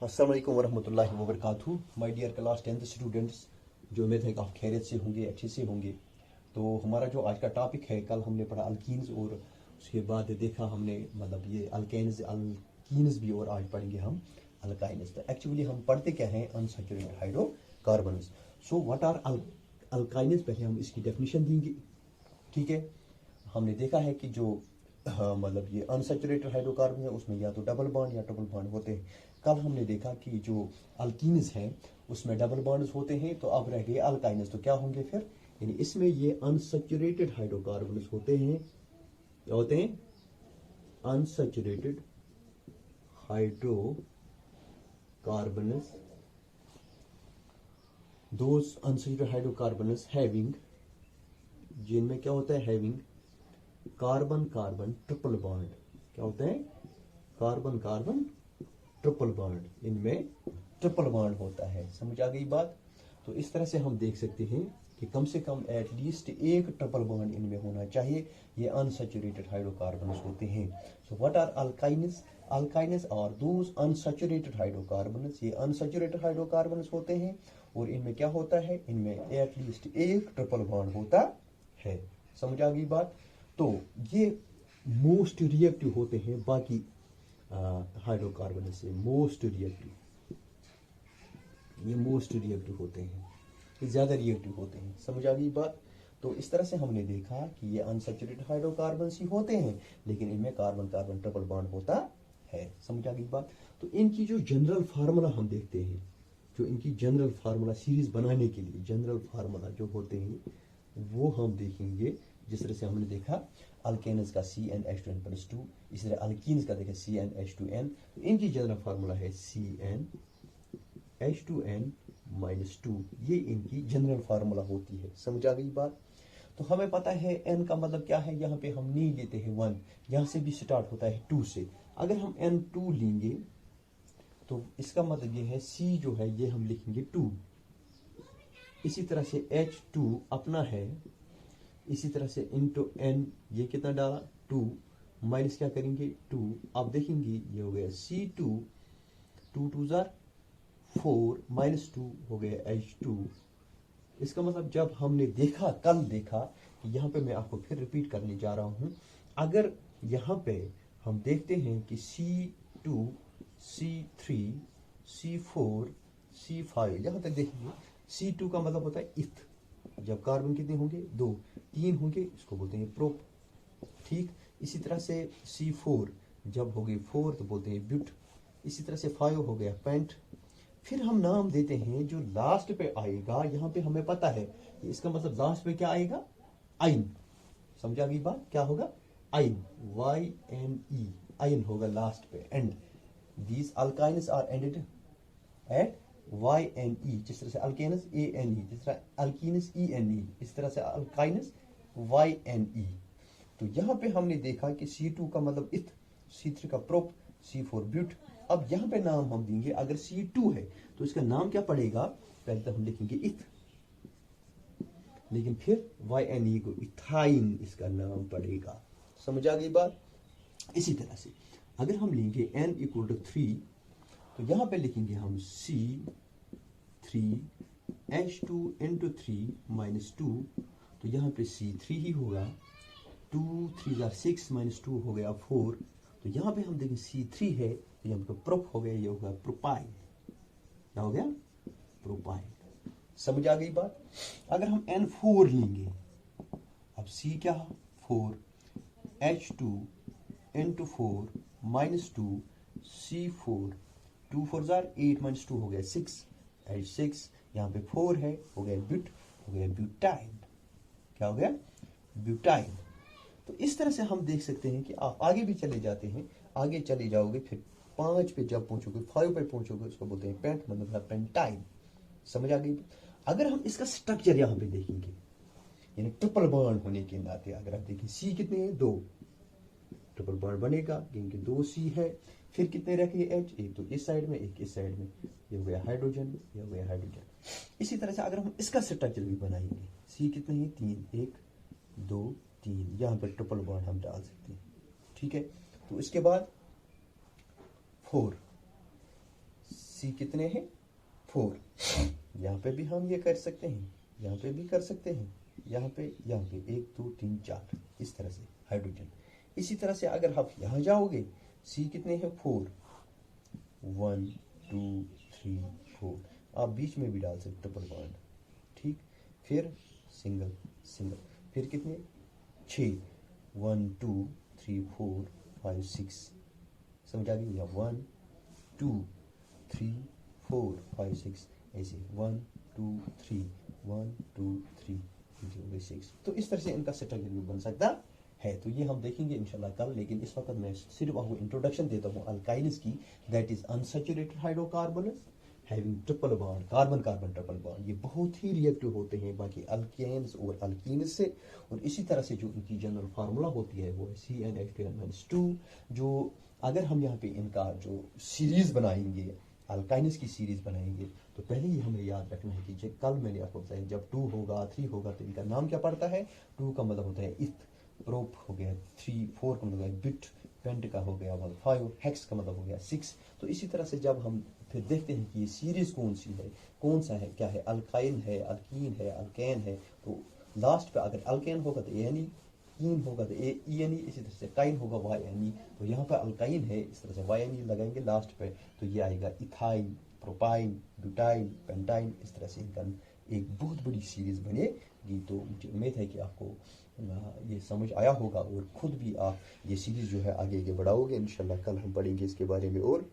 अस्सलाम वालेकुम वरहमतुल्लाहि वबरकातुहू। My dear class 10th students, जो उम्मीद है कि आप खैरियत से होंगे, अच्छे से होंगे। तो हमारा जो आज का टॉपिक है, कल हमने पढ़ा अल्कीन्स और उसके बाद देखा हमने मतलब ये अल्कीन्स भी, और आज पढ़ेंगे हम अल्काइन्स। तो एक्चुअली हम पढ़ते क्या हैं, unsaturated hydrocarbons. So what are alkynes, पहले हम इसकी डेफिनेशन देंगे। ठीक है, हमने देखा है कि जो मतलब ये अनसैचुरेटेड हाइड्रोकार्बन है उसमें या तो डबल बॉन्ड या ट्रिपल बॉन्ड होते हैं। कल हमने देखा कि जो अल्कीन्स हैं उसमें डबल बॉन्ड्स होते हैं। तो अब रह गए अल्काइन्स, तो क्या होंगे फिर, यानी इसमें ये अनसैचुरेटेड हाइड्रोकार्बन्स होते हैं। क्या होते हैं? Unsaturated hydrocarbons, those unsaturated hydrocarbons having, जिनमें क्या होता है, having carbon carbon triple bond. क्या होता है? कार्बन कार्बन ट्रिपल बॉन्ड, इनमें ट्रिपल बॉन्ड होता है। समझ आ गई बात? तो इस तरह से हम देख सकते हैं कि कम से कम एटलीस्ट एक ट्रिपल बॉन्ड इनमें होना चाहिए। ये अनसैचुरेटेड हाइड्रोकार्बन्स होते हैं। So what are alkynes? Alkynes are those unsaturated hydrocarbons. ये अनसैचुरेटेड हाइड्रोकार्बन्स होते हैं और इनमें क्या होता है, इनमें एटलीस्ट एक ट्रिपल बॉन्ड होता है। समझ आ गई बात? तो ये मोस्ट रिएक्टिव होते हैं बाकी हाइड्रोकार्बन से। मोस्ट रिएक्टिव, ये मोस्ट रिएक्टिव होते हैं, ये ज़्यादा रिएक्टिव होते हैं। समझ आ गई बात? तो इस तरह से हमने देखा कि ये अनसैचुरेटेड हाइड्रोकार्बन ही होते हैं, लेकिन इनमें कार्बन कार्बन ट्रिपल बॉन्ड होता है। समझ आ गई बात? तो इनकी जो जनरल फार्मूला हम देखते हैं, जो इनकी जनरल फार्मूला सीरीज बनाने के लिए जनरल फार्मूला जो होते हैं वो हम देखेंगे। जिस तरह से हमने देखा अल्केन्स का CnH2n+2, इसी तरह अल्कीन्स का देखा CnH2n। तो इनकी जनरल फार्मूला है CnH2n-2, ये इनकी जनरल फार्मूला होती है। समझ आ गई बात? तो हमें पता है n का मतलब क्या है, यहाँ पे हम नहीं लेते हैं 1, यहाँ से भी स्टार्ट होता है 2 से। अगर हम N2 लेंगे तो इसका मतलब ये है C जो है ये हम लिखेंगे 2। इसी तरह से H2 अपना है, इसी तरह से इंटू n, ये कितना डाला 2, माइनस क्या करेंगे 2। आप देखेंगे ये हो गया C2, 2 2 4 माइनस 2 हो गया H2। इसका मतलब जब हमने देखा, कल देखा कि यहाँ पे मैं आपको फिर रिपीट करने जा रहा हूँ। अगर यहाँ पे हम देखते हैं कि C2, C3, C4, C5, यहाँ तक देखेंगे C2 का मतलब होता है इथ। जब कार्बन कितने होंगे, 2, 3 होंगे, इसको बोलते हैं प्रोप। ठीक, इसी तरह से C4 जब हो गए 4 तो बोलते हैं ब्यूट। इसी तरह से 5 हो गया पेंट। फिर हम नाम देते हैं जो लास्ट पे आएगा। यहाँ पे हमें पता है कि इसका मतलब लास्ट पे क्या आएगा, आइन। समझ आ गई बात? क्या होगा, आइन, YNE, आइन होगा लास्ट पे, end. These alkynes are ended at YNE। जिस तरह से अल्केनस ANE, जिस तरह अल्कीनस ENE, इस तरह से अल्काइनस YNE। तो यहाँ पे हमने देखा कि C2 का मतलब इथ, C3 का प्रोप, C4 ब्यूट। अब यहाँ पे नाम हम देंगे, अगर C2 है तो इसका नाम क्या पड़ेगा, पहले तो हम लिखेंगे इथ, लेकिन फिर YNE को इथाइन इसका नाम पड़ेगा। समझ आ गई बात? इसी तरह से अगर हम लेंगे N = 3, तो यहाँ पे लिखेंगे हम C3H2n-3 -2, तो यहाँ पे C3 ही होगा। 2 3 6 -2 हो गया 4। तो यहाँ पे हम देखें C3 है तो यहाँ पे प्रोप हो गया, ये होगा प्रोपाइन। क्या हो गया, प्रोपाइन। समझ आ गई बात? अगर हम N4 लेंगे, अब C क्या, 4, H2n-4 -2, C4, 2 4 8 -2 हो गया 6, H6, यहाँ पे 4 है, हो गया ब्यूट, हो गया ब्यूटाइन। क्या हो गया, ब्यूटाइन। तो इस तरह से हम देख सकते हैं कि आप आगे भी चले जाते हैं, आगे चले जाओगे, फिर 5 पे जब पहुंचोगे, 5 पे पहुंचोगे, उसको बोलते हैं पेंट, मतलब है पेंटाइन। समझ आ गई? अगर हम इसका स्ट्रक्चर यहाँ पे देखेंगे, यानी ट्रिपल बॉन्ड होने के नाते अगर आप देखें, C कितने हैं, 2, ट्रिपल बॉन्ड बनेगा क्योंकि 2 C है। फिर कितने रखे H, एक तो इस साइड में, एक इस साइड में, ये हो गया हाइड्रोजन, ये हो गया हाइड्रोजन। इसी तरह से अगर हम इसका स्ट्रक्चर भी बनाएंगे, C कितने हैं, 3, 1 2 3, यहाँ पर ट्रिपल बॉन्ड हम डाल सकते हैं। ठीक है, तो इसके बाद 4 सी कितने हैं 4। यहाँ पे भी हम ये कर सकते हैं, यहाँ पे भी कर सकते हैं, यहाँ पे 1 2 3 4 इस तरह से हाइड्रोजन। इसी तरह से अगर आप यहाँ जाओगे सी कितने हैं 4 1 2 3 4 आप बीच में भी डाल सकते ट्रिपल बॉन्ड, ठीक। फिर सिंगल सिंगल, फिर कितने 6 1 2 3 4 5 6 समझ आ गई, या 1 2 3 4 5 6 ऐसे 1 2 3 1 2 3 6। तो इस तरह से इनका स्ट्रक्चर भी बन सकता है। तो ये हम देखेंगे इंशाल्लाह कल, लेकिन इस वक्त मैं सिर्फ आपको इंट्रोडक्शन देता हूँ अल्काइल्स की, that is unsaturated hydrocarbons having triple bond, carbon carbon triple bond. ये बहुत ही रिएक्टिव होते हैं बाकी अल्केन्स और अल्कीन्स से। और इसी तरह से जो इनकी जनरल फार्मूला होती है वो है CnH2n-2। जो अगर हम यहाँ पे इनका जो सीरीज बनाएंगे, अल्काइन्स की सीरीज बनाएंगे, तो पहले ही हमें याद रखना है कि जब कल मैंने आपको बताया जब 2 होगा 3 होगा तो इनका नाम क्या पड़ता है। 2 का मतलब होता है इथ, रोप हो गया 3, 4 का मतलब है बिट, पेंट का हो गया 5, हेक्स का मतलब हो गया 6। तो इसी तरह से जब हम फिर देखते हैं कि ये सीरीज कौन सी है, कौन सा है, क्या है, अल्काइन है, अल्कीन है, अल्केन है, तो लास्ट पे अगर अल्केन होगा तो एन ई, कीन होगा तो ई एन ई, इसी तरह से काइन होगा वाई एन ई। तो यहाँ पर अल्काइन है, इस तरह से वाई एन ई लगाएंगे लास्ट पे, तो ये आएगा इथाइन, प्रोपाइन, ब्यूटाइन, पेंटाइन। इस तरह से इनका एक बहुत बड़ी सीरीज बनेगी। तो मुझे उम्मीद है कि आपको ये समझ आया होगा और खुद भी आप ये सीरीज जो है आगे बढ़ाओगे। इंशाल्लाह कल हम पढ़ेंगे इसके बारे में और